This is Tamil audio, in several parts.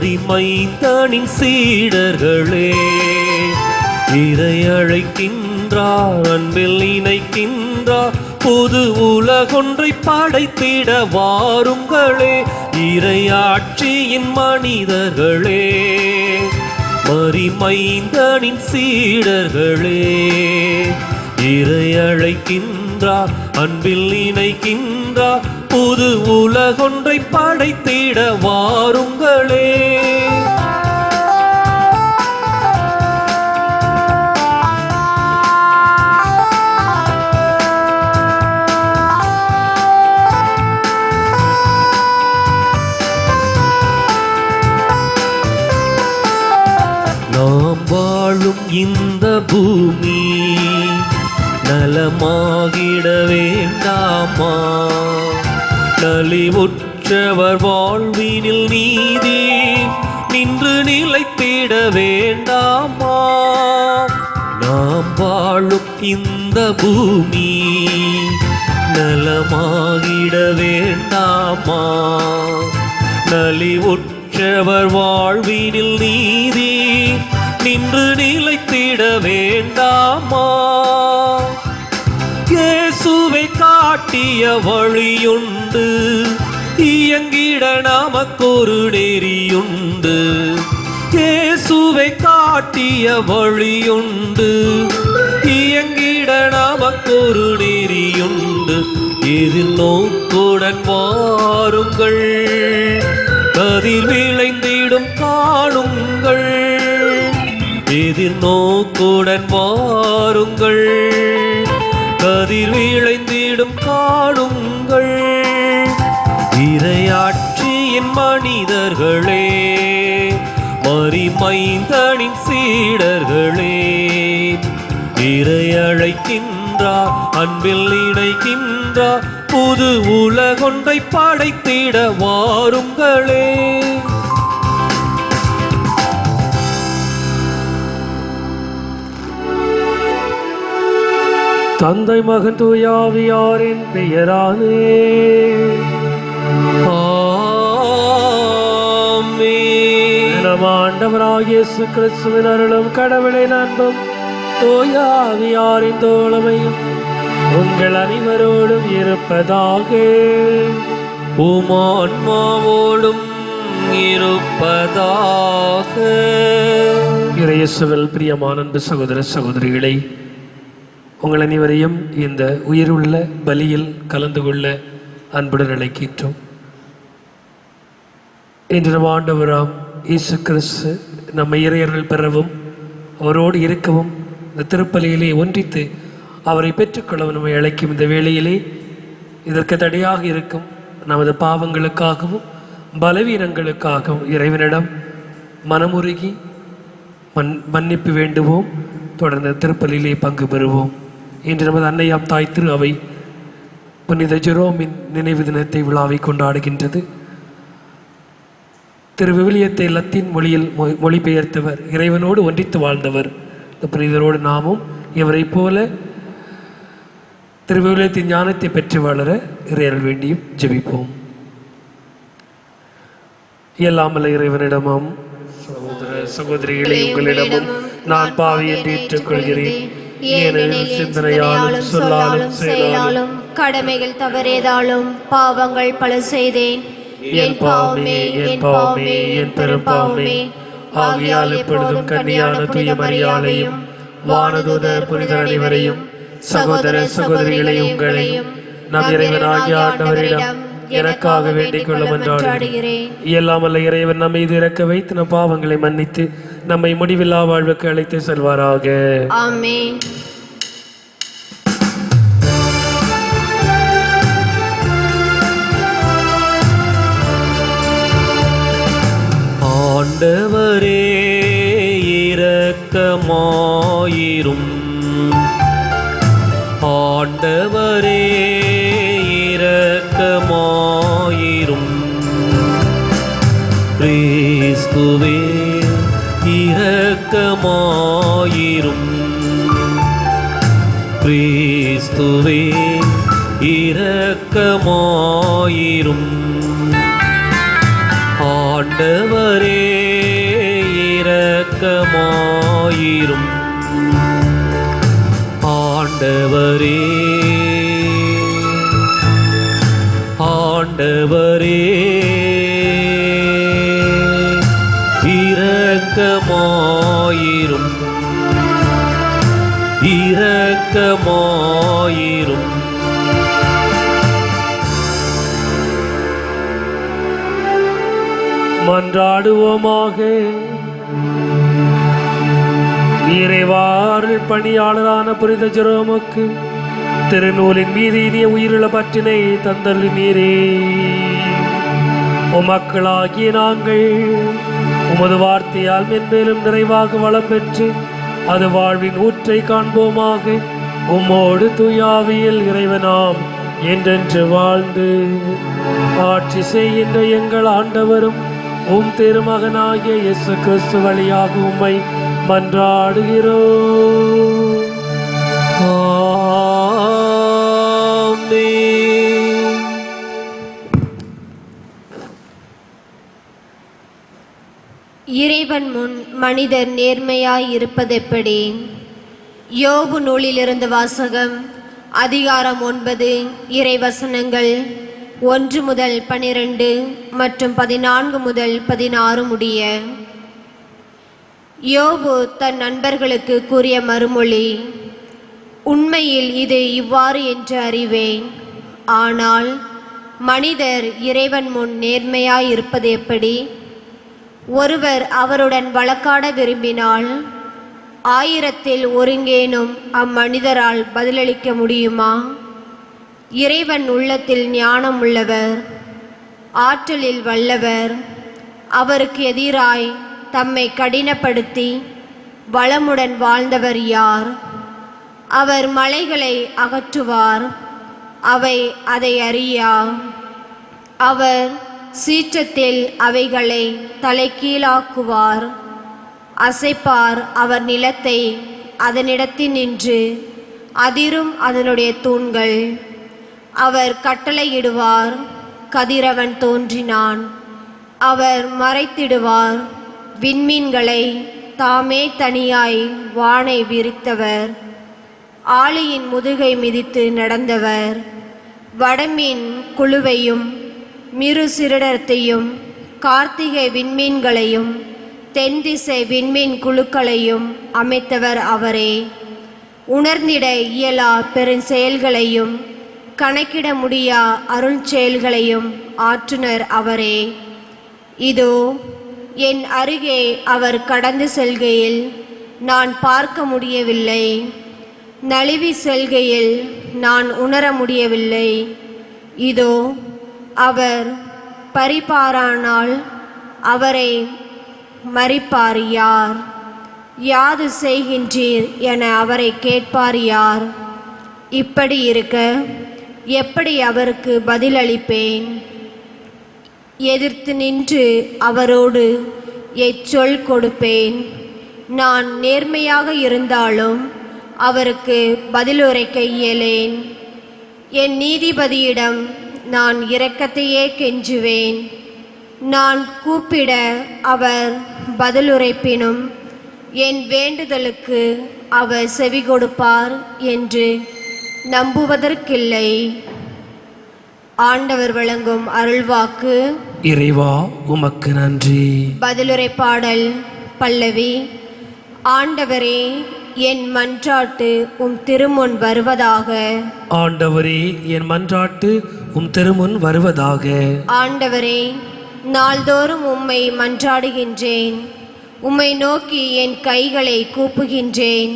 மரிமைந்தனின் சீடர்களே, இறை அழைக்கின்றார், அன்பில் இணைக்கின்றார், புது உலகொன்றை படைத்திட வாருங்களே. இறையாட்சியின் மனிதர்களே, மரிமைந்தனின் சீடர்களே, இறை அழைக்கின்றார், அன்பில் இணைக்கின்றார், புது உலகொன்றை படைத்திட வாருங்களே. நாம் வாழும் இந்த பூமி நலமாகிட வேண்டாமா? நலிவுற்றவர் வாழ்வினில் நீதி நின்று நிலைத்திட வேண்டாமா? நாம் வாழும் இந்த பூமி நலமாகிட வேண்டாமா? நலிவுற்றவர் வாழ்வினில் நீதி நின்று நிலைத்திட வேண்டாமா? இயேசுவை காட்டிய வழியுண்டு, இயங்கிட நமக்கொரு நெறியுண்டு. இயேசுவை காட்டிய வழியுண்டு, இயங்கிட நமக்கொரு நெறியுண்டு. எதிர் நோக்குடன் வாருங்கள், கதிர் விளைந்திடும் காணுங்கள். எதிர் நோக்குடன் வாருங்கள், கதிர் விளைந்திடும் காணுங்கள். இறையாட்சியின் மனிதர்களே, மரிமைந்தனின் சீடர்களே, இறை அழைக்கின்றார், அன்பில் இணைக்கின்றார், புது உலகொன்றை படைத்திட வாருங்களே. தந்தை மகன் தூய ஆவியாரின் பெயராலே ஆமென். நம் ஆண்டவராகிய இயேசு கிறிஸ்துவின் அருளும் கடவுளின் அன்பும் தூய ஆவியாரின் தோழமையும் உங்கள் அனைவரோடும் இருப்பதாக. உம் ஆன்மாவோடும் இருப்பதாக. இயேசுவில் பிரியமான அன்பு சகோதர சகோதரிகளை, உங்கள் அனைவரையும் இந்த உயிருள்ள பலியில் கலந்து கொள்ள அன்புடன் அழைக்கின்றோம். இன்று நம் ஆண்டவராம் இயேசு கிறிஸ்து நம்மை இறையர்கள் பெறவும் அவரோடு இருக்கவும் இந்த திருப்பலியிலே ஒன்றித்து அவரை பெற்றுக்கொள்ளவும் நம்மை அழைக்கும் இந்த வேளையிலே இதற்கு தடையாக இருக்கும் நமது பாவங்களுக்காகவும் பலவீனங்களுக்காகவும் இறைவனிடம் மனமுருகி மன்னிப்பு வேண்டுவோம். தொடர்ந்து திருப்பலியிலே பங்கு பெறுவோம். இன்று நமது அன்னையாம் தாய் திரு அவை புனித ஜெரோமின் நினைவு தினத்தை விழாவை கொண்டாடுகின்றது. திரு விவிலியத்தை லத்தீன் மொழியில் மொழிபெயர்த்தவர், இறைவனோடு ஒன்றித்து வாழ்ந்தவர். இந்த புனிதரோடு நாமும் இவரை போல திரு விவிலியத்தின் ஞானத்தை பெற்று வளர இறையருள் வேண்டியும் ஜெபிப்போம். இயலாமல இறைவனிடமும் சகோதர சகோதரிகளை உங்களிடமும் நான் பாவி என்று ஏற்றுக்கொள்கிறேன். ஏனெனில் சிந்தனையாலும் சொல்லாலும் செயலாலும் கடமைகள் தவறியதாலும் பாவங்கள் பல செய்தேன். என் பாவமே என் பாவமே என் பெரும் பாவமே. ஆகையால் எப்பொழுதும் கன்னியான தூய மரியாதையும் வானதூதர் புனிதர் அனைவரையும் சகோதர சகோதரிகளை உங்களையும் நம் இறைவனாகிய ஆண்டவரிடம் எனக்காக வேண்டிக் கொள்ள மன்றாடுகிறேன். இயலாமல்ல இறைவன் நம்மை மீது இறக்க வைத்து நம் பாவங்களை மன்னித்து நம்மை முடிவில்லா வாழ்வுக்கு அழைத்து செல்வாராக. ஆமென். ஆண்டவரே இரக்கமாயிரும். ஆண்டவரே இரக்கமாயிரும். கிறிஸ்துவே இரக்கமாயிரும். கிறிஸ்துவே இரக்கமாயிரும். ஆண்டவரே ஆண்டவரே ஆண்டவரே இரக்கமாயிரும் இரக்கமாயிரும். மன்றாடுவோமாக. இறைவாரில் பணியாளரான புனித ஜெரோமுக்கு திருநூலின் மீது இனிய உயிருள்ள பற்றினை தந்தருளினீரே. உமக்களாகிய நாங்கள் உமது வார்த்தையால் மென்மேலும் நிறைவாக வளம் பெற்று அது வாழ்வின் ஊற்றை காண்போமாக. உம்மோடு தூயாவியில் இறைவனாம் என்றென்று வாழ்ந்து ஆட்சி செய்கின்ற எங்கள் ஆண்டவரும் உம் திருமகனாகிய இயேசு கிறிஸ்து வழியாக உம்மை மன்றாடுகிறோம். ஆமென். இறைவன் முன் மனிதர் நேர்மையாய் இருப்பதெப்படி? யோபு நூலிலிருந்து வாசகம். அதிகாரம் 9, இறைவசனங்கள் 1 முதல் 12 மற்றும் 14 முதல் 16 முடிய. யோபு தன் நண்பர்களுக்கு கூறிய மறுமொழி. உண்மையில் இது இவ்வாறு என்று அறிவேன். ஆனால் மனிதர் இறைவன் முன் நேர்மையாய் இருப்பது எப்படி? ஒருவர் அவருடன் வழக்காட விரும்பினால் 1000-ல் ஒருங்கேனும் அம்மனிதரால் பதிலளிக்க முடியுமா? இறைவன் உள்ளத்தில் ஞானம் உள்ளவர், ஆற்றலில் வல்லவர். அவருக்கு எதிராய் தம்மை கடினப்படுத்தி வளமுடன் வாழ்ந்தவர் யார்? அவர் மலைகளை அகற்றுவார், அவை அதை அறியா. அவர் சீற்றத்தில் அவைகளை தலைகீழாக்குவார். அசைப்பார் அவர் நிலத்தை, அதனிடத்தில் நின்று அதிரும் அதனுடைய தூண்கள். அவர் கட்டளையிடுவார், கதிரவன் தோன்றினான். அவர் மறைத்திடுவார் விண்மீன்களை, தாமே தனியாய் வானை விரித்தவர். ஆளியின் முதுகை மிதித்து நடந்தவர். வடமீன் குழுவையும் மிரு சிறுடத்தையும் கார்த்திகை விண்மீன்களையும் தென்திசை விண்மீன் குழுக்களையும் அமைத்தவர் அவரே. உணர்ந்திட இயலா பெருஞ்செயல்களையும் கணக்கிட முடியா அருள்செயல்களையும் ஆற்றுனர் அவரே. இதோ என் அருகே அவர் கடந்து செல்கையில் நான் பார்க்க முடியவில்லை, நழுவி செல்கையில் நான் உணர முடியவில்லை. இதோ அவர் பரிபாரானால் அவரை மறிப்பார் யார்? யாது செய்கின்றீர் என அவரை கேட்பார் யார்? இப்படி இருக்க எப்படி அவருக்கு பதிலளிப்பேன்? எதிர்த்து நின்று அவரோடு எச்சொல் கொடுப்பேன். நான் நேர்மையாக இருந்தாலும் அவருக்கு பதிலுரைக்க இயலேன். என் நீதிபதியிடம் நான் இரக்கத்தையே கெஞ்சுவேன். நான் கூப்பிட அவர் பதிலுரைப்பினும் என் வேண்டுதலுக்கு அவர் செவி கொடுப்பார் என்று நம்புவதற்கில்லை. ஆண்டவர் வழங்கும் அருள்வாக்கு. இறைவா உமக்கு நன்றி. பதிலுரை பாடல். பல்லவி. ஆண்டவரே, என் மன்றாட்டு உம் திருமுன் வருவதாக. ஆண்டவரே, என் மன்றாட்டு உம் திருமுன் வருவதாக. ஆண்டவரே, நாள்தோறும் உம்மை மன்றாடுகின்றேன். உம்மை நோக்கி என் கைகளை கூப்புகின்றேன்.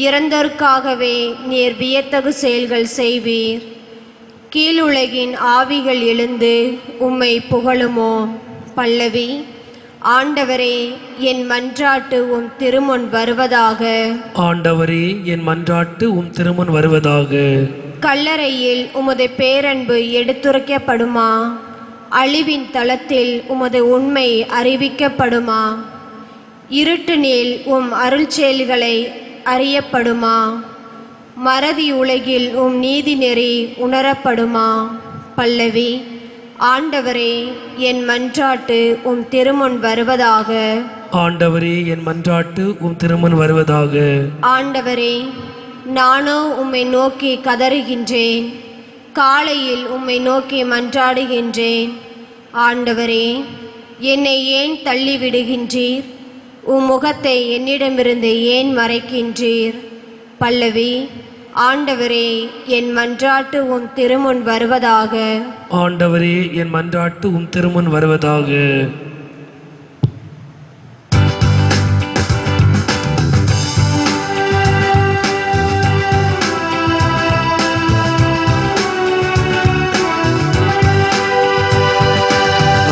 இறந்தோர்க்காகவே நீர் வியத்தகு செயல்கள் செய்வீர். கீழுலகின் ஆவிகள் எழுந்து உம்மை புகழுமோ? பல்லவி. ஆண்டவரே, என் மன்றாட்டு உம் திருமுன் வருவதாக. ஆண்டவரே, என் மன்றாட்டு உம் திருமுன் வருவதாக. கல்லறையில் உமது பேரன்பு எடுத்துரைக்கப்படுமா? அழிவின் தளத்தில் உமது உண்மை அறிவிக்கப்படுமா? இருட்டினில் உம் அருள்செயல்களை அறியப்படுமா? மறதி உலகில் உம் நீதி நெறி உணரப்படுமா? பல்லவி. ஆண்டவரே, என் மன்றாட்டு உம் திருமுன் வருவதாக. ஆண்டவரே, என் மன்றாட்டு உம் திருமுன் வருவதாக. ஆண்டவரே, நானோ உம்மை நோக்கி கதறுகின்றேன், காலையில் உம்மை நோக்கி மன்றாடுகின்றேன். ஆண்டவரே, என்னை ஏன் தள்ளிவிடுகின்றீர்? உம் முகத்தை என்னிடமிருந்து ஏன் மறைக்கின்றீர்? பல்லவி. ஆண்டவரே, என் மன்றாட்டு உம் திருமுன் வருவதாக. ஆண்டவரே, என் மன்றாட்டு உம் திருமுன் வருவதாக.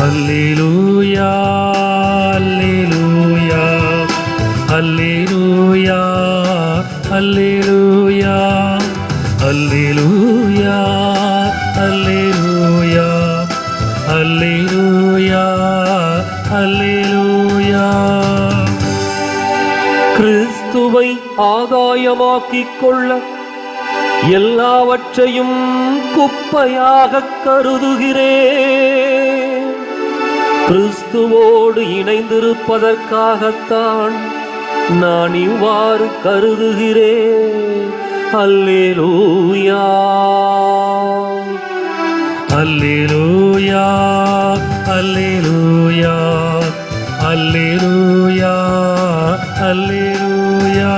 அல்லேலூயா, அல்லேலூயா, அல்லேலூயா, அல்லேலூயா, அல்லேலூயா, அல்லேலூயா, அல்லேலூயா, அல்லேலூயா. கிறிஸ்துவை ஆதாயமாக்கிக் கொள்ள எல்லாவற்றையும் குப்பையாக கருதுகிறேன். கிறிஸ்துவோடு இணைந்திருப்பதற்காகத்தான் நான் இவ்வாறு கருதுகிறேன். அல்லேலூயா, அல்லேலூயா, அல்லேலூயா, அல்லேலூயா, அல்லேலூயா.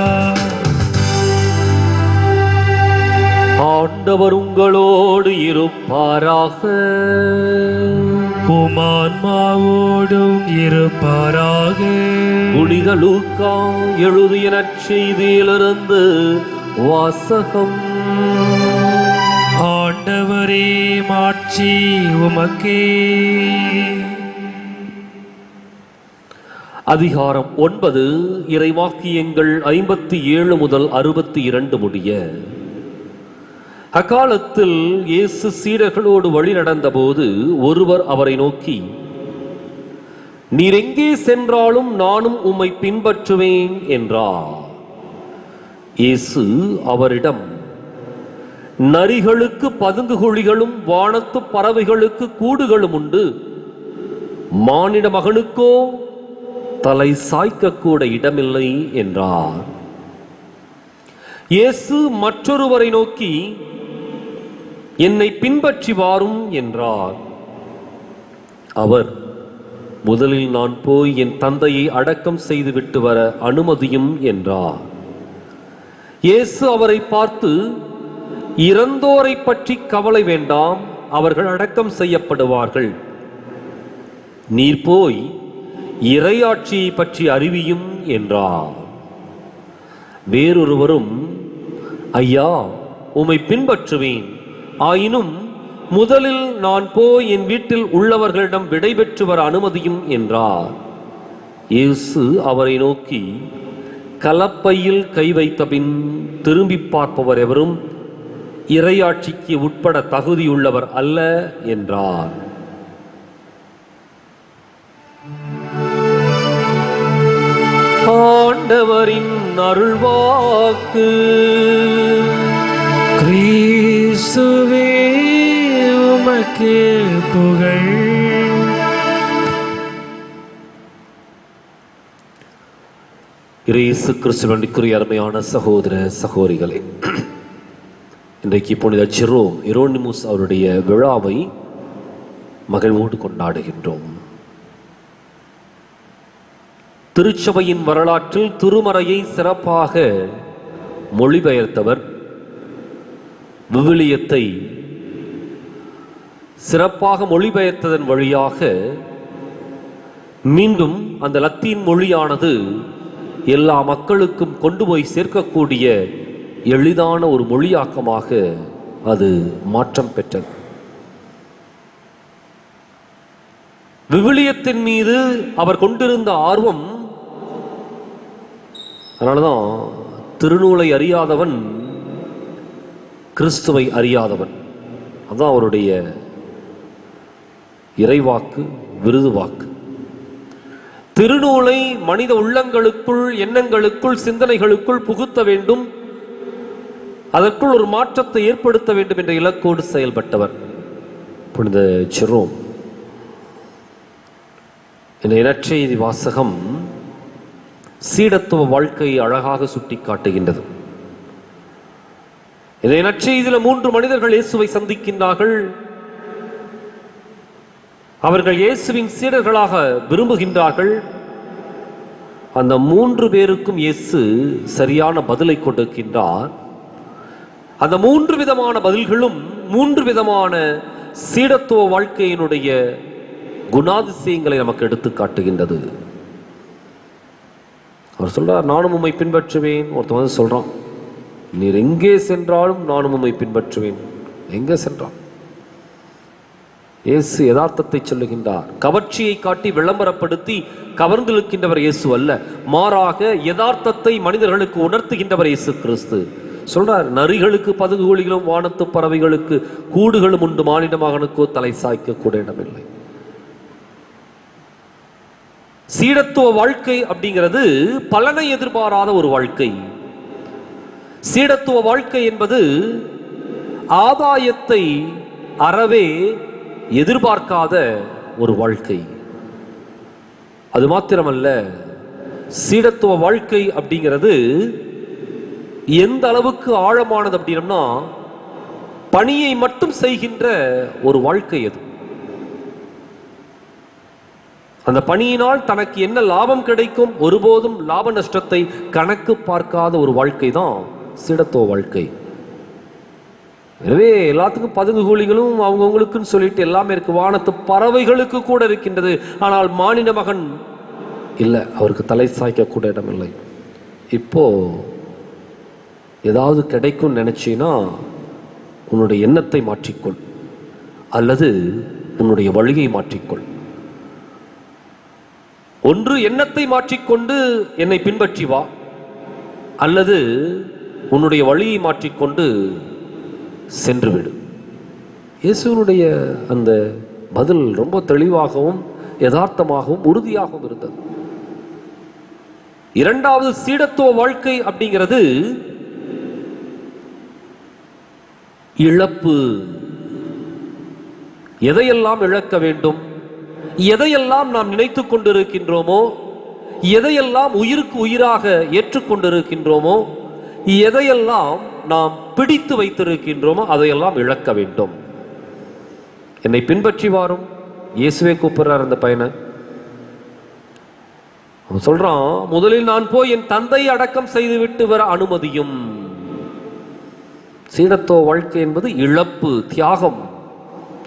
ஆண்டவர் உங்களோடு இருப்பாராக. உம் ஆன்மாவோடும் இருப்பாராக. புனித லூக்கா எழுதிய நற்செய்தியிலிருந்து வாசகம். ஆண்டவரே, மாட்சி உமக்கே. அதிகாரம் 9, இறைவாக்கியங்கள் 57 முதல் 62 முடிய. அக்காலத்தில் இயேசு சீடர்களோடு வழி நடந்தபோது ஒருவர் அவரை நோக்கி, நீர் எங்கே சென்றாலும் நானும் உம்மை பின்பற்றுவேன் என்றார். இயேசு அவரிடம், நரிகளுக்கு பதுங்குகுழிகளும் வானத்து பறவைகளுக்கு கூடுகளும் உண்டு, மானிட மகனுக்கோ தலை சாய்க்க கூட இடமில்லை என்றார். இயேசு மற்றொருவரை நோக்கி, என்னை பின்பற்றி வாரும் என்றார். அவர், முதலில் நான் போய் என் தந்தையை அடக்கம் செய்துவிட்டு வர அனுமதியும் என்றார். இயேசு அவரை பார்த்து, இறந்தோரை பற்றி கவலை வேண்டாம், அவர்கள் அடக்கம் செய்யப்படுவார்கள். நீர் போய் இறையாட்சியை பற்றி அறிவியும் என்றார். வேறொருவரும், ஐயா, உம்மை பின்பற்றுவேன், ஆயினும் முதலில் நான் போய் என் வீட்டில் உள்ளவர்களிடம் விடை பெற்று வர அனுமதியும் என்றார். இயேசு அவரை நோக்கி, கலப்பையில் கை வைத்த பின் திரும்பி பார்ப்பவர் எவரும் இறையாட்சிக்கு உட்பட தகுதியுள்ளவர் அல்ல என்றார். ஆண்டவரின் அருள்வாக்கு. கிறிஸ்துவே, உமக்கே புகழ். இயேசு கிறிஸ்துவின் அருமையான சகோதர சகோதரிகளே, இன்றைக்கு புனித ஜெரோம் இரோனிமுஸ் அவருடைய விழாவை மகிழ்வோடு கொண்டாடுகின்றோம். திருச்சபையின் வரலாற்றில் திருமறையை சிறப்பாக மொழிபெயர்த்தவர், விவிலியத்தை சிறப்பாக மொழிபெயர்த்ததன் வழியாக மீண்டும் அந்த லத்தீன் மொழியானது எல்லா மக்களுக்கும் கொண்டு போய் சேர்க்கக்கூடிய எளிதான ஒரு மொழியாக்கமாக அது மாற்றம் பெற்றது. விவிலியத்தின் மீது அவர் கொண்டிருந்த ஆர்வம், அதனாலதான் திருநூலை அறியாதவன் கிறிஸ்துவை அறியாதவன். அதுதான் அவருடைய இறைவாக்கு, விருது வாக்கு. திருநூலை மனித உள்ளங்களுக்குள், எண்ணங்களுக்குள், சிந்தனைகளுக்குள் புகுத்த வேண்டும், அதற்குள் ஒரு மாற்றத்தை ஏற்படுத்த வேண்டும் என்ற இலக்கோடு செயல்பட்டவர் புனித ஜெரோம். இந்த நற்செய்தி வாசகம் சீடத்துவ வாழ்க்கையை அழகாக சுட்டி காட்டுகின்றது. இதை நற்செய்தியில 3 மனிதர்கள் இயேசுவை சந்திக்கின்றார்கள். அவர்கள் இயேசுவின் சீடர்களாக விரும்புகின்றார்கள். அந்த 3 பேருக்கும் இயேசு சரியான பதிலை கொடுக்கின்றார். அந்த 3 விதமான பதில்களும் 3 விதமான சீடத்துவ வாழ்க்கையினுடைய குணாதிசயங்களை நமக்கு எடுத்து காட்டுகின்றது. அவர் சொல்றார், நானும் உம்மை பின்பற்றுவேன். ஒருத்தன் வந்து சொல்றான், நீர் எங்கே சென்றாலும் நானும் உம்மை பின்பற்றுவேன். எங்கே சென்றான்? இயேசு யதார்த்தத்தை சொல்லுகின்றார். கவர்ச்சியை காட்டி விளம்பரப்படுத்தி கவர்ந்திருக்கின்றவர் இயேசு அல்ல, மாறாக யதார்த்தத்தை மனிதர்களுக்கு உணர்த்துகின்றவர் இயேசு கிறிஸ்து. சொல்றார், நரிகளுக்கு பதுகுகளிலும் வானத்து பறவைகளுக்கு கூடுகளும் உண்டு, மானிட மகனுக்கோ தலை சாய்க்க கூட இடமில்லை. சீடத்துவ வாழ்க்கை அப்படிங்கிறது பலனை எதிர்பாராத ஒரு வாழ்க்கை. சீடத்துவ வாழ்க்கை என்பது ஆதாயத்தை அறவே எதிர்பார்க்காத ஒரு வாழ்க்கை. அது மாத்திரமல்ல, சீடத்துவ வாழ்க்கை அப்படிங்கிறது எந்த அளவுக்கு ஆழமானது அப்படின்னா, பணியை மட்டும் செய்கின்ற ஒரு வாழ்க்கை அது. அந்த பணியினால் தனக்கு என்ன லாபம் கிடைக்கும், ஒருபோதும் லாப நஷ்டத்தை கணக்கு பார்க்காத ஒரு வாழ்க்கை தான் சீடத்துவ வாழ்க்கை. எனவே எல்லாத்துக்கும் பதுங்கு கூலிகளும் அவங்கவுங்களுக்குன்னு சொல்லிட்டு எல்லாமே இருக்கு. வானத்து பறவைகளுக்கு கூட இருக்கின்றது. ஆனால் மானிட மகன் இல்லை, அவருக்கு தலை சாய்க்க கூட இடமில்லை. இப்போ ஏதாவது கிடைக்கும் நினைச்சினா உன்னுடைய எண்ணத்தை மாற்றிக்கொள், அல்லது உன்னுடைய வழியை மாற்றிக்கொள். ஒன்று எண்ணத்தை மாற்றிக்கொண்டு என்னை பின்பற்றி வா, அல்லது உன்னுடைய வழியை மாற்றிக்கொண்டு சென்று விடு. இயேசுவினுடைய அந்த பதில் ரொம்ப தெளிவாகவும் யதார்த்தமாகவும் உறுதியாகவும் இருந்தது. இரண்டாவது, சீடத்துவ வாழ்க்கை அப்படிங்கிறது இழப்பு. எதையெல்லாம் இழக்க வேண்டும், எதையெல்லாம் நாம் நினைத்துக் கொண்டிருக்கின்றோமோ, எதையெல்லாம் உயிருக்கு உயிராக ஏற்றுக்கொண்டிருக்கின்றோமோ, எதையெல்லாம் நாம் பிடித்து வைத்திருக்கின்றோமோ அதையெல்லாம் இழக்க வேண்டும். என்னை பின்பற்றி வாரும். இயேசுவே கூப்பிடுறார் அந்த பையனை. அவன் சொல்றான், முதலில் நான் போய் என் தந்தையை அடக்கம் செய்துவிட்டு வர அனுமதியும். சீடத்துவ வாழ்க்கை என்பது இழப்பு, தியாகம்.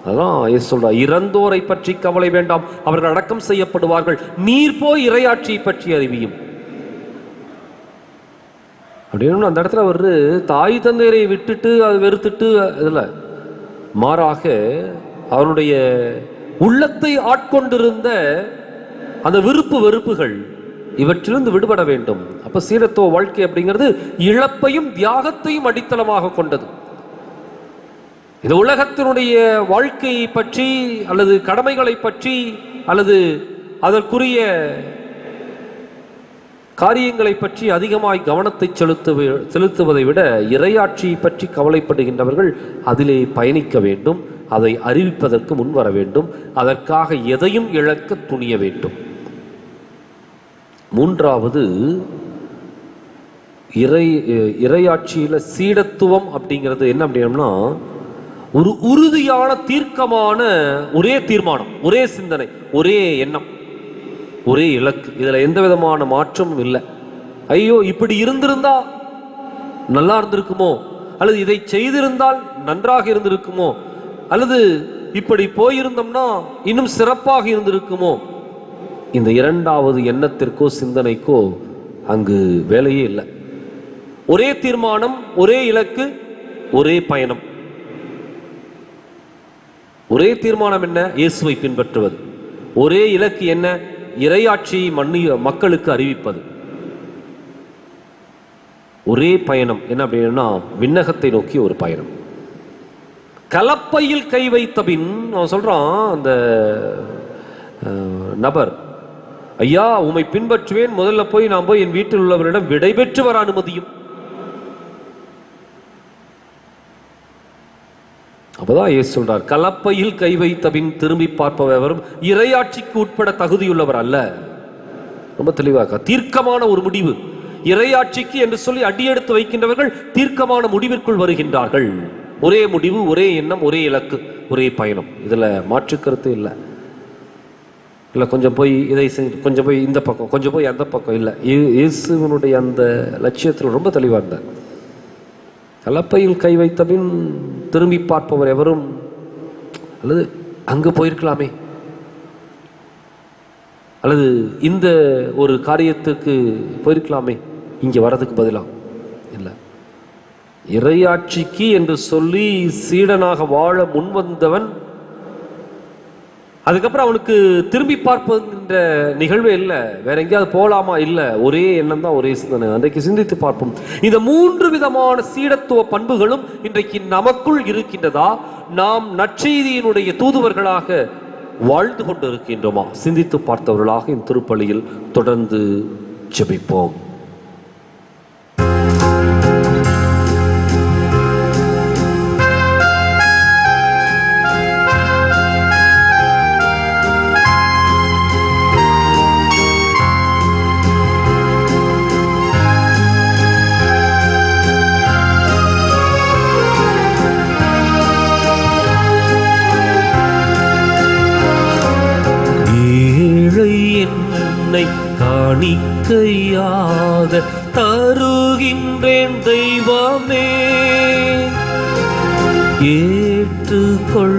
அதான் இயேசு சொல்றார், இறந்தோரை பற்றி கவலை வேண்டாம், அவர்கள் அடக்கம் செய்யப்படுவார்கள். நீர் போய் இறையாட்சியை பற்றி அறிவியும். அப்படின்னு அந்த இடத்துல ஒரு தாய் தந்தையரை விட்டுட்டு அதை வெறுத்துட்டு இதில், மாறாக அவருடைய உள்ளத்தை ஆட்கொண்டிருந்த அந்த விருப்பு வெறுப்புகள் இவற்றிலிருந்து விடுபட வேண்டும். அப்ப சீடத்துவ வாழ்க்கை அப்படிங்கிறது இழப்பையும் தியாகத்தையும் அடித்தளமாக கொண்டது. இந்த உலகத்தினுடைய வாழ்க்கையை பற்றி அல்லது கடமைகளை பற்றி அல்லது அதற்குரிய காரியங்களை பற்றி அதிகமாய் கவனத்தை செலுத்துவதை விட இறையாட்சியை பற்றி கவலைப்படுகின்றவர்கள் அதிலே பயணிக்க வேண்டும், அதை அறிவிப்பதற்கு முன்வர வேண்டும், அதற்காக எதையும் இழக்க துணிய வேண்டும். மூன்றாவது, இறையாட்சியில சீடத்துவம் அப்படிங்கிறது என்ன அப்படின்னா, ஒரு உறுதியான தீர்க்கமான ஒரே தீர்மானம், ஒரே சிந்தனை, ஒரே எண்ணம், ஒரே இலக்கு. இதுல எந்த விதமான மாற்றமும் இல்லை. ஐயோ இப்படி இருந்திருந்தா நல்லா இருந்திருக்குமோ, அல்லது இதை செய்திருந்தால் நன்றாக இருந்திருக்குமோ, அல்லது இப்படி போயிருந்தோம்னா இன்னும் சிறப்பாக இருந்திருக்குமோ, இந்த இரண்டாவது எண்ணத்திற்கோ சிந்தனைக்கோ அங்கு வேலையே இல்லை. ஒரே தீர்மானம், ஒரே இலக்கு, ஒரே பயணம். ஒரே தீர்மானம் என்ன? இயேசுவை பின்பற்றுவது. ஒரே இலக்கு என்ன? இறையாட்சியை மக்களுக்கு அறிவிப்பது. ஒரே பயணம் என்ன அப்படின்னா, விண்ணகத்தை நோக்கி ஒரு பயணம். கலப்பையில் கை வைத்த பின் அவன் சொல்றான், அந்த நபர், ஐயா உம்மை பின்பற்றுவேன், முதல்ல போய் நான் போய் என் வீட்டில் உள்ளவரிடம் விடை பெற்று வர அனுமதியும். அப்பதான் இயேசு சொல்றார், கலப்பையில் கை வைத்த பின் திரும்பி பார்ப்பவரும் இறையாட்சிக்கு உட்பட தகுதியுள்ளவர் அல்ல. ரொம்ப தெளிவாக தீர்க்கமான ஒரு முடிவு. இறையாட்சிக்கு என்று சொல்லி அடியெடுத்து வைக்கின்றவர்கள் தீர்க்கமான முடிவிற்குள் வருகின்றார்கள். ஒரே முடிவு, ஒரே எண்ணம், ஒரே இலக்கு, ஒரே பயணம். இதுல மாற்று கருத்து இல்லை. இல்லை கொஞ்சம் போய் இதை செஞ்சு, கொஞ்சம் போய் இந்த பக்கம், கொஞ்சம் போய் அந்த பக்கம் இல்லை. இயேசுவனுடைய அந்த லட்சியத்தில் ரொம்ப தெளிவாக இருந்தார். கலப்பையில் கை வைத்த பின் திரும்பி பார்ப்பவர் எவரும், அல்லது அங்கு போயிருக்கலாமே, அல்லது இந்த ஒரு காரியத்துக்கு போயிருக்கலாமே, இங்கே வர்றதுக்கு பதிலாக இல்லை. இறையாட்சிக்கு என்று சொல்லி சீடனாக வாழ முன்வந்தவன், அதுக்கப்புறம் அவனுக்கு திரும்பி பார்ப்பதுன்ற நிகழ்வே இல்லை. வேற எங்கேயாவது போகலாமா? இல்லை, ஒரே எண்ணம் தான், ஒரே சிந்தனை. அன்றைக்கு சிந்தித்து பார்ப்போம். இந்த 3 விதமான சீடத்துவ பண்புகளும் இன்றைக்கு நமக்குள் இருக்கின்றதா? நாம் நற்செய்தியினுடைய தூதுவர்களாக வாழ்ந்து கொண்டு இருக்கின்றோமா? சிந்தித்து பார்த்தவர்களாக இந்த திருப்பலியில் தொடர்ந்து ஜெபிப்போம். காணிக்கையாக தருகின்றேன் தெய்வமே, ஏற்றுக்கொள்ளுமே,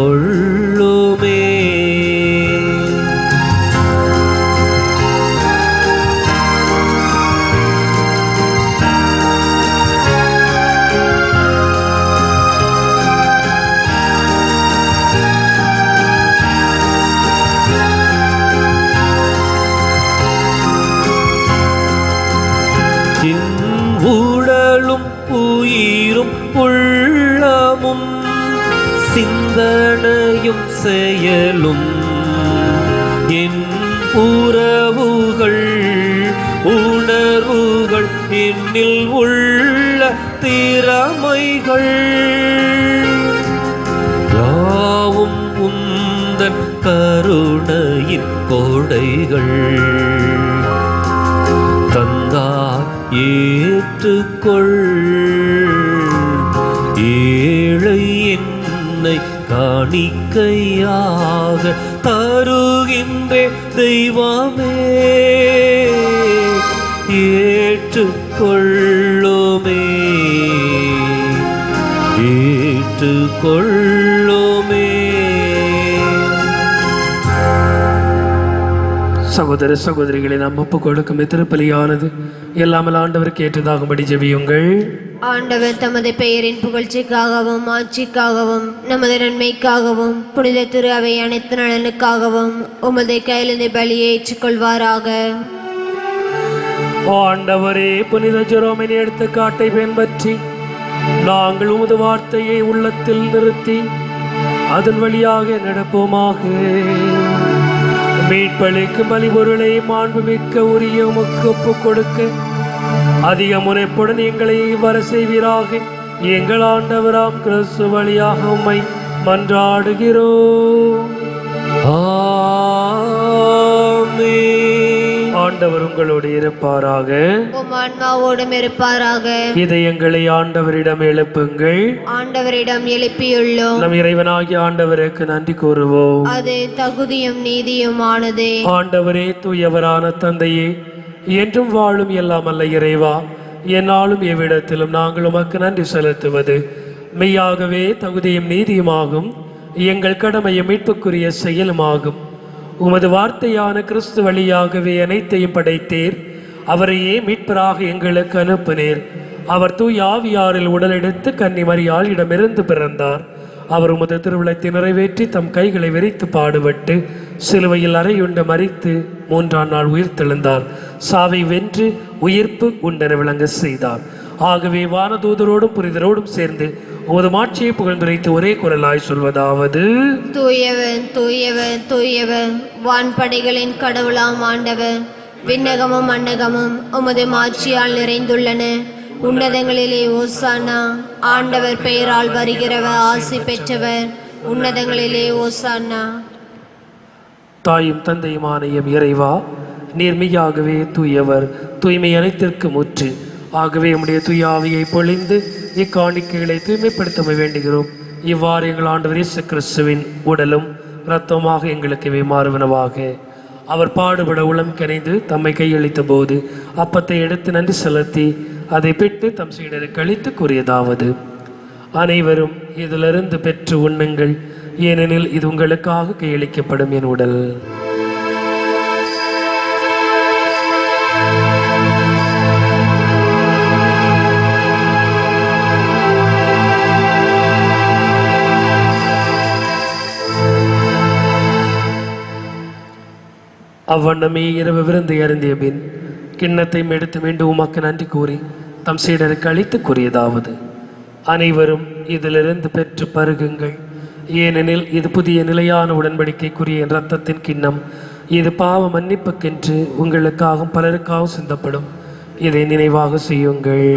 ஏற்றுக்கொள்ளுமே. உடலும் உயிரும் உள்ளமும் சிந்தனையும் செயலும் என் உறவுகள் உணர்வுகள் என்னில் உள்ள திறமைகள் யாவும் உந்தன் கருணையின் கொடைகள் தந்தார் ஏற்றுக்கொள். ஏழை என்னை காணிக்கையாக தருகின்றேன் தெய்வமே, ஏற்றுக்கொள்ளுமே, ஏற்றுக்கொள்ளுமே. சகோதர சகோதரிகளை நாம் ஒப்புக் கொடுக்கும் திருப்பலியானது எல்லாமல் ஆண்டவருக்கு ஏற்றதாகும்படி ஜெபியுங்கள். ஆண்டவர் தமது பெயரின் புகழ்ச்சிக்காகவும் ஆட்சிக்காகவும் நமது நன்மைக்காகவும் புனித திரு அவை அனைத்து நலனுக்காகவும் உமது கையிலிருந்து பலியை ஏற்றுக்கொள்வாராக. ஆண்டவரே, புனித ஜெரோமின் எடுத்துக்காட்டை பின்பற்றி நாங்கள் உமது வார்த்தையை உள்ளத்தில் நிறுத்தி அதன் வழியாக நடப்போமாக. மீட்பளிக்கும் பலிபொருளை மாண்புமிக்க உரிய உமக்கு ஒப்புக் கொடுக்க அதிக முனைப்புடன் எங்களை வர செய்வீராக. எங்கள் ஆண்டவராம் கிறிஸ்து வழியாக உம்மை மன்றாடுகிறோம். ஆமென். ஆண்டவர் உங்களோடு இருப்பாராக, உம் ஆன்மாவோடும் இருப்பாராக. இதயங்களை ஆண்டவரிடம் எழுப்புங்கள். ஆண்டவரிடம் எழுப்பியுள்ளோம். நம் இறைவனாகிய ஆண்டவருக்கு நன்றி கூறுவோம். அது தகுதியும் நீதியுமானதே. ஆண்டவரே, தூயவரான தந்தையே, என்றும் வாழும் எல்லாம் அல்ல இறைவா, என்னாலும் எவ்விடத்திலும் நாங்கள் உமக்கு நன்றி செலுத்துவது மெய்யாகவே தகுதியும் நீதியுமாகும். எங்கள் கடமையும் மீட்புக்குரிய செயலுமாகும். உமது வார்த்தையான கிறிஸ்து வழியாகவே அனைத்தையும் படைத்தீர். அவரையே மீட்பராக எங்களுக்கு அனுப்பினீர். அவர் தூய ஆவியாரில் உடலெடுத்து கன்னி மரியாள் இடமிருந்து பிறந்தார். அவர் உமது திருவிழத்தை நிறைவேற்றி தம் கைகளை விரித்து பாடுபட்டு சிலுவையில் அறையுண்டு மரித்து 3ஆம் நாள் உயிர்த்தெழுந்தார். சாவை வென்று உயிர்ப்பு உண்டென விளங்க செய்தார். ஆகவே வானதூதரோடும் புனிதரோடும் சேர்ந்து உமது மாட்சியை புகழ்ந்துரைத்து ஒரே குரலாய் சொல்வதாவது: தூயவன் தூயவன் தூயவன், வான்படைகளின் கடவுளாம் ஆண்டவர். விண்ணகமும் மண்ணகமும் உமது மாட்சியால் நிறைந்துள்ளன. உன்னதங்களிலே ஓசானா. ஆண்டவர் பெயரால் வருகிறவர் ஆசி பெற்றவர். உன்னதங்களிலே ஓசானா. தாயும் தந்தையுமான எம் இறைவா, நீர் மெய்யாகவே தூயவர், தூய்மை அனைத்திற்கு முற்று. ஆகவே உம்முடைய தூய ஆவியை பொழிந்து இக்காணிக்கைகளை தூய்மைப்படுத்த வேண்டுகிறோம். இவ்வாறு எங்கள் ஆண்டவர் இயேசு கிறிஸ்துவின் உடலும் இரத்தமாக எங்களுக்கு மாறுவனவாக. அவர் பாடுபட உளம் கரைந்து தம்மை கையளித்த போது அப்பத்தை எடுத்து நன்றி செலுத்தி அதை பெற்று தம் சீடருக்கு அளித்து கூறியதாவது: அனைவரும் இதிலிருந்து பெற்று உண்ணுங்கள், ஏனெனில் இது உங்களுக்காக கையளிக்கப்படும் என் உடல். அவ்வண்ணமே இரவு விருந்து அருந்திய பின் கிண்ணத்தை எடுத்து மீண்டும் உமக்கு நன்றி கூறி தம் சீடருக்கு அளித்து கூறியதாவது: அனைவரும் இதிலிருந்து பெற்று பருகுங்கள், ஏனெனில் இது புதிய நிலையான உடன்படிக்கைக்குரிய என் இரத்தத்தின் கிண்ணம். இது பாவ மன்னிப்புக்கென்று உங்களுக்காகவும் பலருக்காகவும் சிந்தப்படும். இதை நினைவாக செய்யுங்கள்.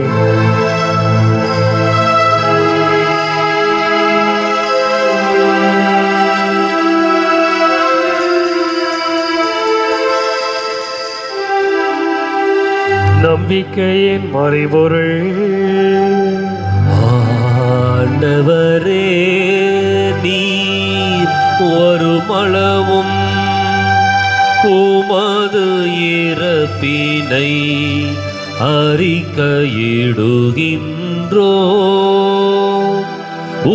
நம்பிக்கையின் மறைபொருள். ஆண்டவரே, நீர் வருமளவும் உமது இறப்பினை அறிக்கையிடுகின்றோ,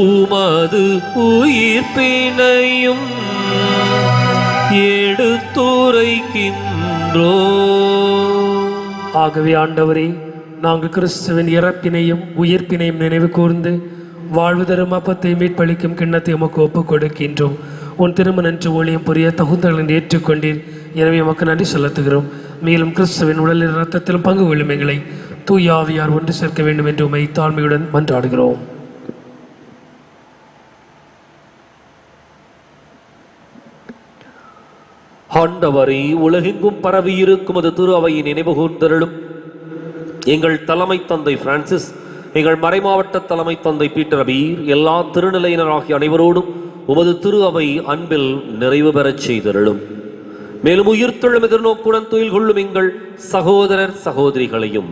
உமது உயிர்ப்பினையும் எடுத்துரைக்கின்றோ. ஆகவே ஆண்டவரே, நாங்கள் கிறிஸ்துவின் இறப்பினையும் உயிர்ப்பினையும் நினைவு கூர்ந்து வாழ்வு தரும் அப்பத்தை மீட்பளிக்கும் கிண்ணத்தை உமக்கு ஒப்புக் கொடுக்கின்றோம். உன் திரும்ப நன்று ஊழியம் புரிய தகுந்தவர்கள் ஏற்றுக்கொண்டீர். எனவே உமக்கு நன்றி செலுத்துகிறோம். மேலும் கிறிஸ்துவின் உடலின் இரத்தத்திலும் பங்கு கொள்ளும் எங்களை தூய ஆவியார் ஒன்று சேர்க்க வேண்டும் என்று உம்மை தாழ்மையுடன் மன்றாடுகிறோம். ஆண்டவரே, உலகெங்கும் பரவி இருக்கும் அது திரு அவையை நினைவு கூர்ந்தருளும். எங்கள் தலைமை தந்தை பிரான்சிஸ், எங்கள் மறைமாவட்ட தலைமை தந்தை பீட்டர் அபீர், எல்லா திருநிலையினராகிய அனைவரோடும் உமது திரு அவை அன்பில் நிறைவு பெறச் செய்தருளும். மேலும் உயிர்த்தெழும் எதிர்நோக்குடன் துயில் கொள்ளும் எங்கள் சகோதரர் சகோதரிகளையும்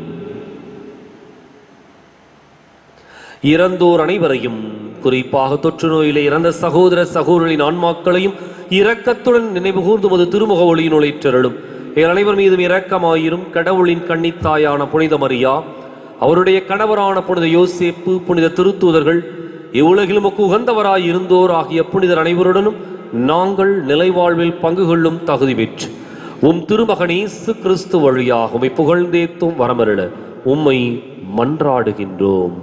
இறந்தோர் அனைவரையும், குறிப்பாக தொற்று நோயிலே இறந்த சகோதர சகோதரின் ஆன்மாக்களையும் இரக்கத்துடன் நினைவு கூர்ந்து உமது திருமுக ஒளியினுள் ஏற்றருளும். எங்கள் அனைவர் மீதும் இரக்கமாயிரும். கடவுளின் கன்னித்தாயான புனித மரியா, அவருடைய கணவரான புனித யோசேப்பு, புனித திருத்தூதர்கள், இவ்வுலகிலும் உகந்தவராய் இருந்தோர் ஆகிய புனிதர் அனைவருடனும் நாங்கள் நிலைவாழ்வில் பங்கு கொள்ளும் தகுதி பெற்று உம் திருமகன் இயேசு கிறிஸ்து வழியாக உம்மை புகழ்ந்தேத்தும் வரமருள உம்மை மன்றாடுகின்றோம்.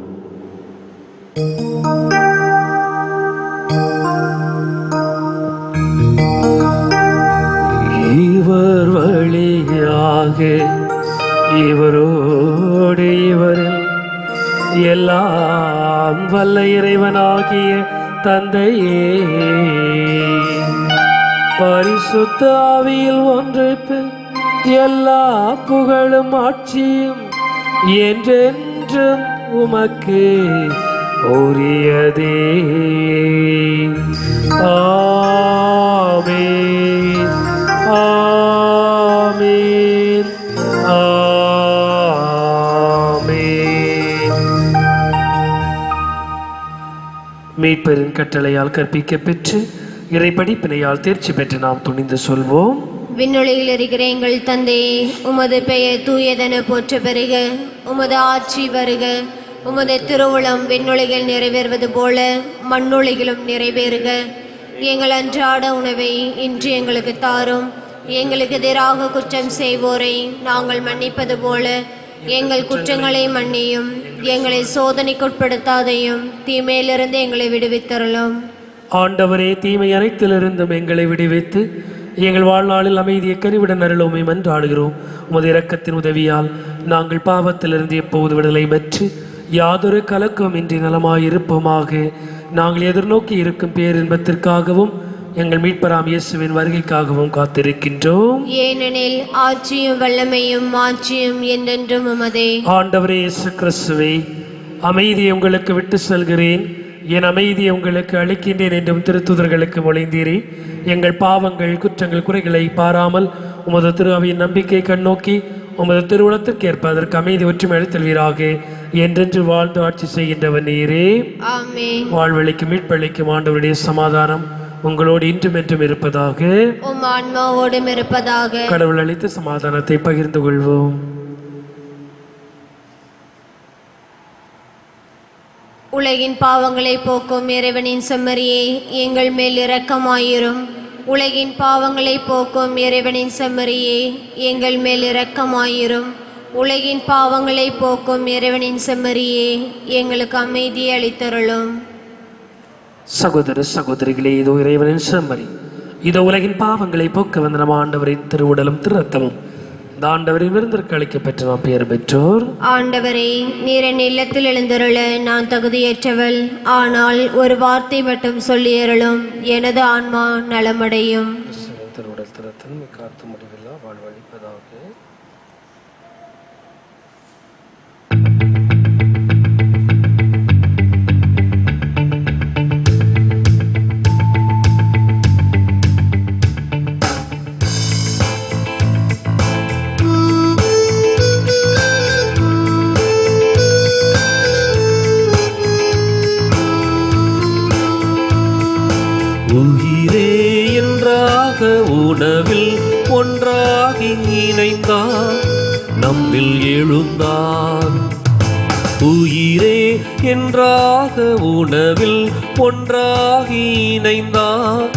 இவர் வழியாக இவரோடு இவரில் எல்லாம் வல்ல இறைவனாகிய தந்தையே, பரிசுத்த ஆவியில் ஒன்றிப்பில் எல்லா புகழும் ஆட்சியும் என்றென்றும் உமக்கு உரியதே. ஆமென், ஆமென், ஆமென். மீட்பரின் கட்டளையால் கற்பிக்க பெற்று இறை படிப்பினையால் தேர்ச்சி பெற்று நாம் துணிந்து சொல்வோம்: விண்ணுலகில் இருக்கிற எங்கள் தந்தையே, உமது பெயர் தூயதென போற்ற பெறுக. உமது ஆட்சி வருக. உமது திருவுளம் விண்ணுலகில் நிறைவேறுவது போல மண்ணுலகிலும் நிறைவேறுக. எங்கள் அன்றாட உணவை இன்று எங்களுக்கு தாரும். எங்களுக்கு எதிராக குற்றம் செய்வோரை நாங்கள் மன்னிப்பது போல எங்கள் குற்றங்களை மன்னியும். எங்களை சோதனைக்குட்படுத்தாதையும், தீமையிலிருந்து எங்களை விடுவித்தருளும். ஆண்டவரே, தீமை அனைத்திலிருந்தும் எங்களை விடுவித்து எங்கள் வாழ்நாளில் அமைதியை கனிவுடன் அருளுமை மன்றாடுகிறோம். உமது இரக்கத்தின் உதவியால் நாங்கள் பாவத்திலிருந்து எப்போது விடுதலை பெற்று யாதொரு கலக்கமின்றி நலமாயிருப்போமாக. நாங்கள் எதிர்நோக்கி இருக்கும் பேரின்பத்திற்காகவும் எங்கள் மீட்பராம் இயேசுவின் வருகைக்காகவும் காத்திருக்கின்றோம். ஏனெனில் ஆட்சியும் வல்லமையும் மாட்சியும் என்றென்றும் உமதே. ஆண்டவரே இயேசு கிறிஸ்துவே, அமைதியை உங்களுக்கு விட்டு செல்கிறேன், என் அமைதியை உங்களுக்கு அளிக்கின்றேன் என்றும் திருத்துதர்களுக்கு மொழிந்தீரே. எங்கள் பாவங்கள் குற்றங்கள் குறைகளை பாராமல் உமது திரு அவையின் நம்பிக்கை கண்ணோக்கி உமது திருவுளத்திற்கு ஏற்ப அதற்கு அமைதி ஒற்றுமை அளித்தல்வீராக. என்றென்று வாழ்ந்து ஆட்சி செய்கின்றவர் நீரே. ஆமென். வாழ்வழிக்கும் மீட்பளிக்கும் ஆண்டவருடைய சமாதானம் உங்களோடு இன்றும் என்றும் இருப்பதாக. உம் ஆன்மாவோடும் இருப்பதாக. கடவுள் அளித்த சமாதானத்தை பகிர்ந்து கொள்வோம். உலகின் பாவங்களை போக்கும் இறைவனின் செம்மறியே, எங்கள் மேல் இரக்கமாயிரும். உலகின் பாவங்களை போக்கும் இறைவனின் செம்மறியே, எங்கள் மேல் இரக்கமாயிரும். உலகின் பாவங்களை போக்கும் இறைவனின் செம்மறியே, எங்களுக்கு அமைதி அளித்தருளும். சகோதர சகோதரிகளே, இதோ இறைவனின் செம்மறி, இதோ உலகின் பாவங்களை போக்க வந்த நம் ஆண்டவரின் திருவுடலும் திரு ரத்தமும். இந்த ஆண்டவரின் விருந்திற்கு அளிக்கப்பெற்ற நாம் பெயர் பெற்றோர். ஆண்டவரே, நீர் என் இல்லத்தில் எழுந்தருள நான் தகுதியற்றவள். ஆனால் ஒரு வார்த்தை மட்டும் சொல்லியருளும், எனது ஆன்மா நலமடையும். திருவுடல் திரு ரத்தம் காத்து முடிவில்லா வாழ்வழிப்பதாக. உயிரே என்றாக உணவில் ஒன்றாகி இணைந்தார், நம்மில் எழுந்தார். உயிரே என்றாக உணவில் ஒன்றாகி இணைந்தார்,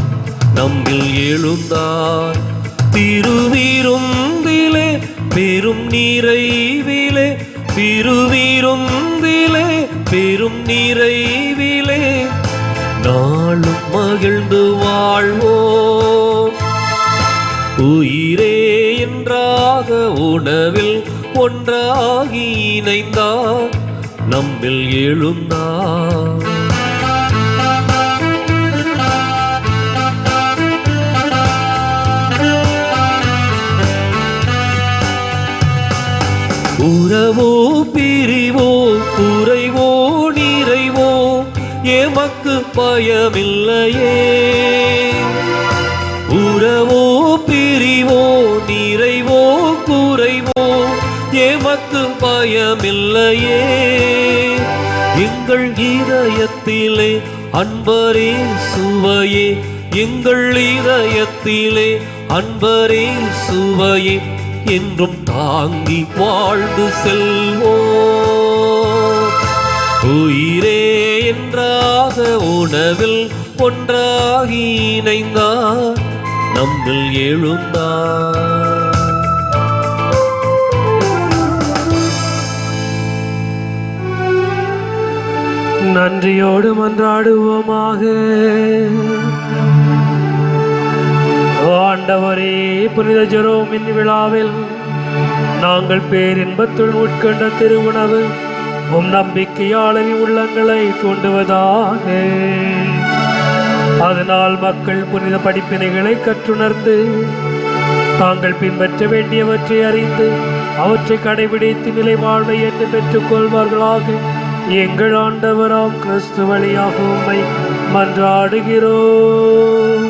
நம்மில் எழுந்தார். திருவிருந்திலே பெரும் நிறைவிலே, திருவிருந்திலே பெரும் நிறைவிலே நாளும் மகிழ்ந்து வாழ்வோம். உயிரே என்றாக உணவில் ஒன்றாகி இணைந்தார், நம்மில் எழுந்தார். உறவோ பிரிவோ குறைவோ நிறைவோ எமக்கு பயமில்லையே. உறவோ பிரிவோ நிறைவோ குறைவோ எமக்கு பயமில்லையே. எங்கள் இதயத்திலே அன்பரே சுவையே, எங்கள் இதயத்திலே அன்பரே சுவையே, என்றும் தாங்கி வாழ்ந்து செல்வோம். உயிரே என்றாக உணவில் ஒன்றாகி இணைந்தார், நம்மில் எழுந்தார். நன்றியோடு மன்றாடுவோமாக. ஆண்டவரே, புனித ஜெரோமின் விழாவில் நாங்கள் பேரின்பத்துள் உட்கொண்ட திருவுணவு உம் நம்பிக்கையாளரின் உள்ளங்களை தூண்டுவதாக. அதனால் மக்கள் புனித படிப்பினைகளை கற்றுணர்ந்து தாங்கள் பின்பற்ற வேண்டியவற்றை அறிந்து அவற்றை கடைபிடித்து நிலை வாழ்வை என்று பெற்றுக் கொள்வார்களாக. எங்கள் ஆண்டவராம் கிறிஸ்து வழியாக உம்மை மன்றாடுகிறோம்.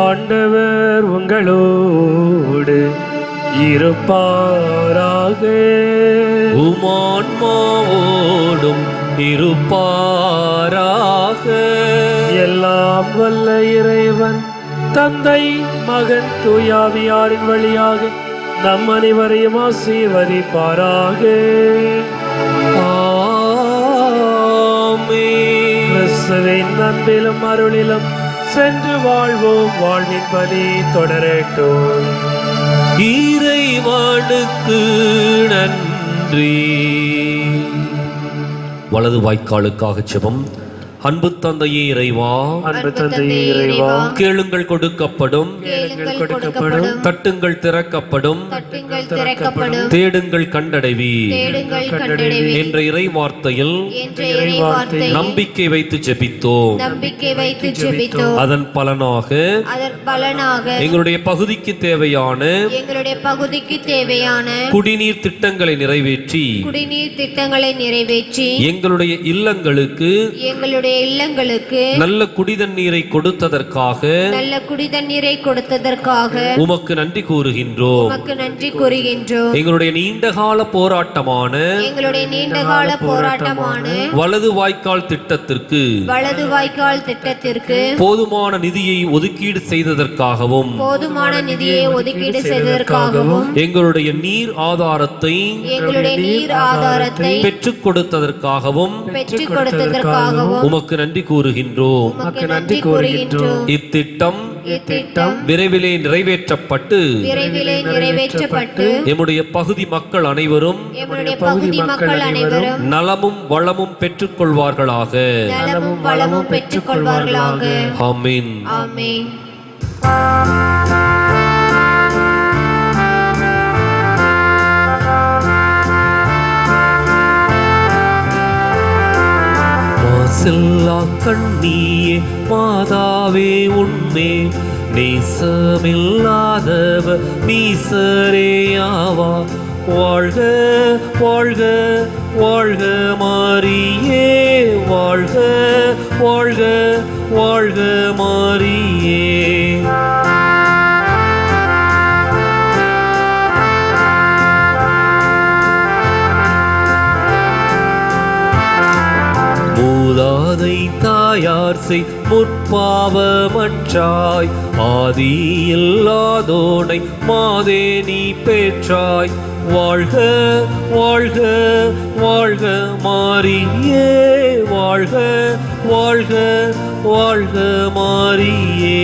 ஆண்டவர் உங்களோடு இருப்பாராக. உமான்மாவோடும் இருப்பாராக. எல்லாம் வல்ல இறைவன் தந்தை மகன் தூயாவியாரின் வழியாக நம் அனைவரையும் ஆசீர்வதிப்பாராக. கிறிஸ்துவின் அன்பிலும் அருளிலும் சென்று வாழ்வோம். வாழ்வின் பலி தொடரட்டும். இறைவனுக்கு நன்றி. வலது வாய்க்காலுக்காக ஜெபம். அன்பு தந்தையே இறைவா, அன்பு தந்தையே இறைவா, கேளுங்கள் கொடுக்கப்படும், கேளுங்கள் கொடுக்கப்படும், தட்டுங்கள் திறக்கப்படும், தட்டுங்கள் திறக்கப்படும், தேடுங்கள் கண்டடைவீர் தேடுங்கள் கண்டடைவீர் என்ற இறை வார்த்தையில் என்ற இறைவார்த்தையில் நம்பிக்கை வைத்து ஜெபித்தோம். நம்பிக்கை வைத்து ஜெபித்தோம். அதன் பலனாக எங்களுடைய பகுதிக்கு தேவையான குடிநீர் திட்டங்களை நிறைவேற்றி எங்களுடைய இல்லங்களுக்கு நல்ல குடிதண்ணீரை கொடுத்ததற்காக உமக்கு நன்றி கூறுகின்றோம். எங்களுடைய நீண்டகால போராட்டமான வலது வாய்க்கால் திட்டத்திற்கு போதுமான நிதியை ஒதுக்கீடு செய்ததற்காகவும் எங்களுடைய நீர் ஆதாரத்தை பெற்றுக் கொடுத்ததற்காகவும் உமக்கு நன்றி கூறுகின்றோம். இத்திட்டம் விரைவிலே நிறைவேற்றப்பட்டு எம்முடைய பகுதி மக்கள் அனைவரும் நலமும் வளமும் பெற்றுக் கொள்வார்களாக. ஆமென். மாசில்லா கண்ணியே மாதாவே உன்மே நேசமில்லாதவ நீசரேயாவா. வாழ்க வாழ்க வாழ்க மாரியே, வாழ்க வாழ்க வாழ்க மாரியே. மூதாதை தாயார் செய் முற்பாவமற்றாய், ஆதியில்லாதோனை மாதே நீ பெற்றாய். வாழ்க வாழ்க வாழ்க மாரியே, வாழ்க வாழ்க வாழ்க மாரியே.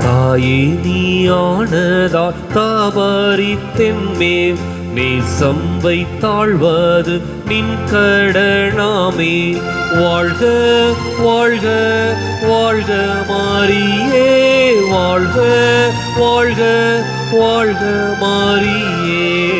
தாயே நீயானதா தாபரித்தென்மேல் நேசம் வைத்தாழ்வது நின் கடனாமே. வாழ்க வாழ்க வாழ்க மாரியே, வாழ்க வாழ்க வாழ்க மாரியே.